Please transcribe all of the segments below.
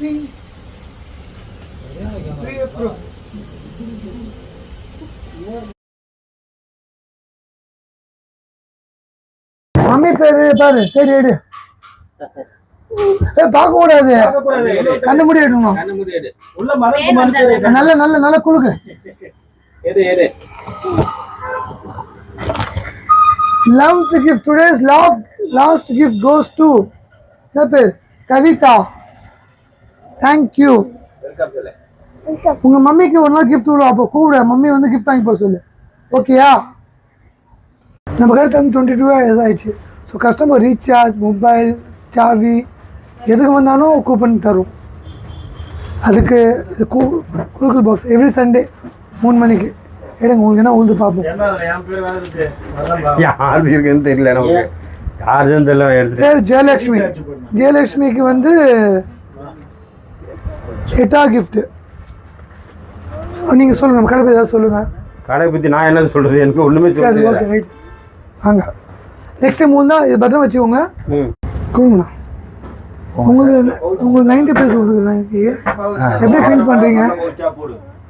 Booking 3 April. Mummy பேரு பாரு சரி எடு. பார்க்க கூடாது, கண்ணு முடி எடுக்கணும். நல்ல நல்ல நல்ல குழுக்கு. Last gift, today's last gift goes to Kavita. Thank you. உங்க மம்மிக்கு ஒரு நாள் கிஃப்ட் விடும், அப்போ கூட மம்மி வந்து கிஃப்ட் வாங்கி போக சொல்லு. ஓகேயா? நம்ம கடை 22 years ஆயிடுச்சு. ஸோ கஸ்டமர் ரீசார்ஜ், மொபைல், சாவி எதுக்கு வந்தாலும் கூப்பன் தரும். அதுக்கு குழுக்கள் பாக்ஸ் எவ்ரி சண்டே 3 மணிக்கு எடுங்க. உங்களுக்கு என்ன உழுது பார்ப்போம். ஜெயலட்சுமி, ஜெயலட்சுமிக்கு வந்து 8ஆம் கிஃப்ட். நீங்கள் சொல்லுங்கள், நம்ம கடை பற்றி ஏதாவது சொல்லுங்கள். கடை பற்றி நான் என்ன சொல்கிறது, எனக்கு ஒன்றுமே சரி ஓகே ரைட். வாங்க நெக்ஸ்ட் டைம் தான் இது பத்திரம் வச்சுக்கோங்க. கொடுங்கண்ணா. உங்களுக்கு 90 ப்ரைஸ் கொடுக்குறேன். எப்படி ஃபீல் பண்ணுறீங்க?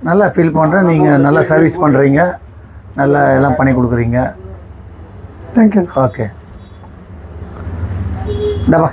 நல்லா ஃபீல் பண்ணுறேன். நீங்கள் நல்லா சர்வீஸ் பண்ணுறீங்க, நல்லா எல்லாம் பண்ணி கொடுக்குறீங்க. தேங்க்யூ. ஓகே. இந்தப்பா